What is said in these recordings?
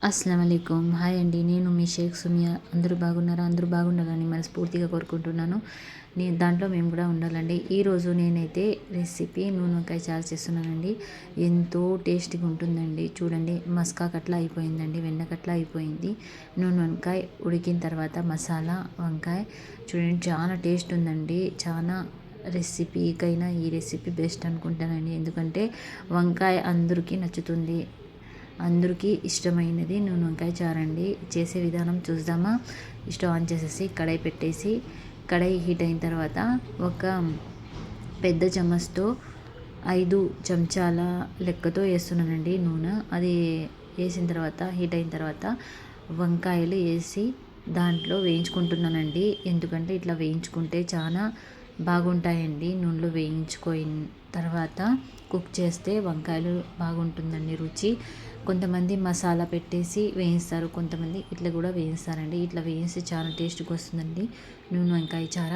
అస్సలం అయికుం. హాయ్ అండి, నేను మీ షేక్ సుమియా. అందరూ బాగున్నారా? అందరూ బాగుండాలని మనస్ఫూర్తిగా కోరుకుంటున్నాను. దాంట్లో మేము కూడా ఉండాలండి. ఈరోజు నేనైతే రెసిపీ నూనె వంకాయ చారు చేస్తున్నానండి. ఎంతో టేస్టీగా ఉంటుందండి. చూడండి, మస్కాకట్లా అయిపోయిందండి, వెన్నకట్లా అయిపోయింది. నూనె వంకాయ ఉడికిన తర్వాత మసాలా వంకాయ చూడండి, చాలా టేస్ట్ ఉందండి. చాలా రెసిపీకైనా ఈ రెసిపీ బెస్ట్ అనుకుంటానండి. ఎందుకంటే వంకాయ అందరికీ నచ్చుతుంది, అందరికీ ఇష్టమైనది నూనె వంకాయ చారండి. చేసే విధానం చూద్దామా? స్టవ్ ఆన్ చేసేసి కడాయి పెట్టేసి, కడాయి హీట్ అయిన తర్వాత ఒక పెద్ద చెమ్మచ్తో 5 చెంచాల లెక్కతో వేస్తున్నానండి నూనె. అది వేసిన తర్వాత హీట్ అయిన తర్వాత వంకాయలు వేసి దాంట్లో వేయించుకుంటున్నానండి. ఎందుకంటే ఇట్లా వేయించుకుంటే చాలా బాగుంటాయండి. నూనెలో వేయించుకోయిన తర్వాత కుక్ చేస్తే వంకాయలు బాగుంటుందండి రుచి. కొంతమంది మసాలా పెట్టేసి వేయిస్తారు, కొంతమంది ఇట్లా కూడా వేయిస్తారండి. ఇట్లా వేయిస్తే చాలా టేస్ట్గా వస్తుందండి నూనె వంకాయ చార.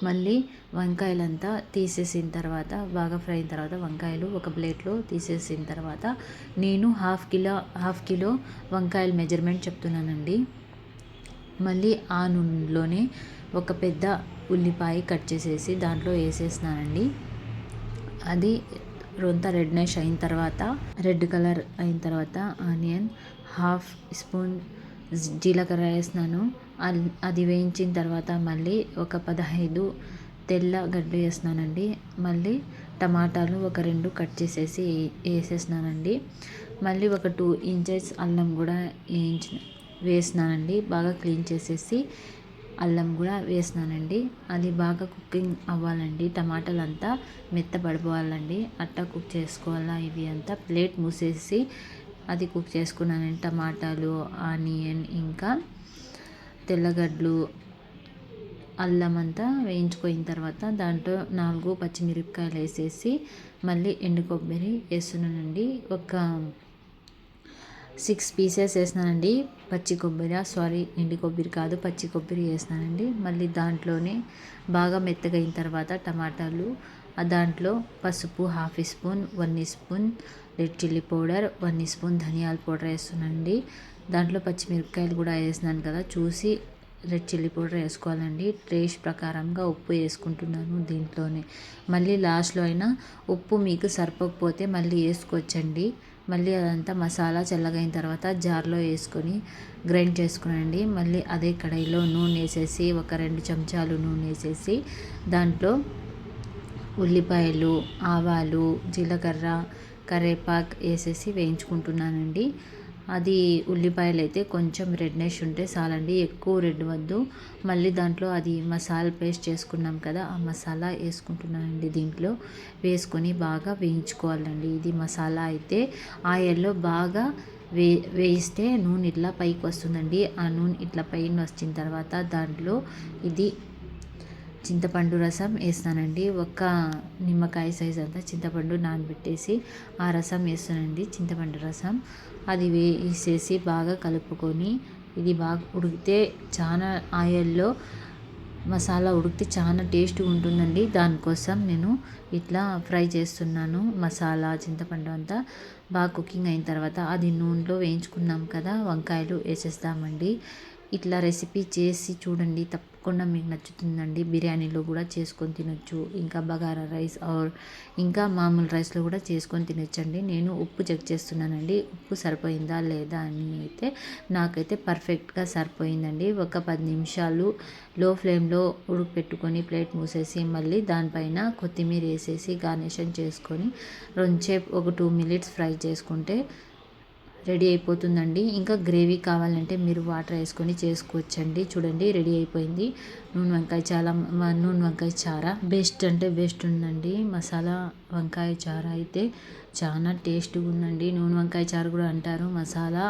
మళ్ళీ వంకాయలంతా తీసేసిన తర్వాత బాగా ఫ్రై అయిన తర్వాత వంకాయలు ఒక ప్లేట్లో తీసేసిన తర్వాత నేను హాఫ్ కిలో వంకాయల మెజర్మెంట్ చెప్తున్నానండి. మళ్ళీ ఆ నూనెలోనే ఒక పెద్ద ఉల్లిపాయ కట్ చేసేసి దాంట్లో వేసేసినానండి. అది రొంత రెడ్నెస్ అయిన తర్వాత, రెడ్ కలర్ అయిన తర్వాత ఆనియన్, హాఫ్ స్పూన్ జీలకర్ర వేసినాను. అది వేయించిన తర్వాత మళ్ళీ ఒక 15 తెల్లగడ్డలు వేసినానండి. మళ్ళీ టమాటాలు ఒక 2 కట్ చేసేసి వేసేసినానండి. మళ్ళీ ఒక 2 ఇంచెస్ అల్లం కూడా వేసినానండి. బాగా క్లీన్ చేసేసి అల్లం కూడా వేసినానండి. అది బాగా కుకింగ్ అవ్వాలండి. టమాటాలు అంతా మెత్తపడిపోవాలండి. అట్టా కుక్ చేసుకోవాలా. ఇవి అంతా ప్లేట్ మూసేసి అది కుక్ చేసుకున్నానండి. టమాటాలు, ఆనియన్, ఇంకా తెల్లగడ్డలు, అల్లం అంతా వేయించుకోయిన తర్వాత దాంట్లో 4 పచ్చిమిరపకాయలు వేసేసి మళ్ళీ ఎండు కొబ్బరి వేస్తున్నానండి. ఒక 6 పీసెస్ వేసినానండి పచ్చి కొబ్బరి. ఎండు కొబ్బరి కాదు, పచ్చి కొబ్బరి వేసినానండి. మళ్ళీ దాంట్లోనే బాగా మెత్తగా అయిన తర్వాత టమాటాలు, దాంట్లో పసుపు half spoon, 1 spoon red chilli powder, 1 spoon ధనియాల పౌడర్ వేస్తున్నానండి. దాంట్లో పచ్చిమిరపకాయలు కూడా వేసినాను కదా, చూసి రెడ్ చిల్లీ పౌడర్ వేసుకోవాలండి. టేస్ట్ ప్రకారంగా ఉప్పు వేసుకుంటున్నాను దీంట్లోనే. మళ్ళీ లాస్ట్లో అయినా ఉప్పు మీకు సరిపోకపోతే మళ్ళీ వేసుకోవచ్చండి. మళ్ళీ అదంతా మసాలా చల్లగైన తర్వాత జార్లో వేసుకొని గ్రైండ్ చేసుకునండి. మళ్ళీ అదే కడాయిలో నూనె వేసేసి ఒక 2 చెంచాలు నూనె వేసేసి దాంట్లో ఉల్లిపాయలు, ఆవాలు, జీలకర్ర, కరివేపాకు వేసేసి వేయించుకుంటున్నానండి. అది ఉల్లిపాయలు అయితే కొంచెం రెడ్నెస్ ఉంటే చాలండి, ఎక్కువ రెడ్ వద్దు. మళ్ళీ దాంట్లో అది మసాలా పేస్ట్ చేసుకున్నాం కదా, ఆ మసాలా వేసుకుంటున్నానండి. దీంట్లో వేసుకొని బాగా వేయించుకోవాలండి. ఇది మసాలా అయితే ఆయిల్లో బాగా వేయిస్తే నూనె ఇట్లా పైకి వస్తుందండి. ఆ నూనె ఇట్లా పైన వచ్చిన తర్వాత దాంట్లో ఇది చింతపండు రసం వేస్తానండి. ఒక నిమ్మకాయ సైజ్ అంతా చింతపండు నానబెట్టేసి ఆ రసం వేస్తానండి, చింతపండు రసం. అది వేసేసి బాగా కలుపుకొని ఇది బాగా ఉడికితే చాలా ఆయిల్లో మసాలా ఉడికితే చాలా టేస్ట్గా ఉంటుందండి. దానికోసం నేను ఇట్లా ఫ్రై చేస్తున్నాను. మసాలా చింతపండు అంతా బాగా కుకింగ్ అయిన తర్వాత అది నూనెలో వేయించుకున్నాం కదా, వంకాయలు వేసేస్తామండి. ఇట్లా రెసిపీ చేసి చూడండి, తప్పకుండా మీకు నచ్చుతుందండి. బిర్యానీలో కూడా చేసుకొని తినొచ్చు, ఇంకా బగారా రైస్ ఇంకా మామూలు రైస్లో కూడా చేసుకొని తినొచ్చండి. నేను ఉప్పు చెక్ చేస్తున్నానండి, ఉప్పు సరిపోయిందా లేదా అని. అయితే నాకైతే పర్ఫెక్ట్గా సరిపోయిందండి. ఒక 10 నిమిషాలు లో ఫ్లేమ్లో ఉడకపెట్టుకొని ప్లేట్ మూసేసి మళ్ళీ దానిపైన కొత్తిమీర వేసేసి గార్నిషన్ చేసుకొని రొంచేపు ఒక 2 మినిట్స్ ఫ్రై చేసుకుంటే రెడీ అయిపోతుందండి. ఇంకా గ్రేవీ కావాలంటే మీరు వాటర్ వేసుకొని చేసుకోవచ్చండి. చూడండి, రెడీ అయిపోయింది నూనె వంకాయ చార. బెస్ట్ అంటే బెస్ట్ ఉందండి. మసాలా వంకాయ చార అయితే చాలా టేస్ట్గా ఉందండి. నూనె వంకాయ చారు కూడా అంటారు, మసాలా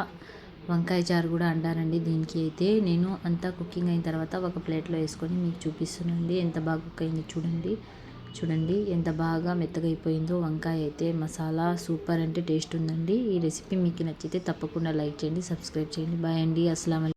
వంకాయ చారు కూడా అంటారండి. దీనికి అయితే నేను అంతా కుకింగ్ అయిన తర్వాత ఒక ప్లేట్లో వేసుకొని మీకు చూపిస్తున్నానండి. ఎంత బాగా కుక్ అయిందో చూడండి ఎంత బాగా మెత్తగా అయిపోయిందో వంకాయ అయితే. మసాలా సూపర్ అంటే టేస్ట్ ఉందండి. ఈ రెసిపీ మీకు నచ్చితే తప్పకుండా లైక్ చేయండి, సబ్స్క్రైబ్ చేయండి. బాయ్ అండి. అస్సలం.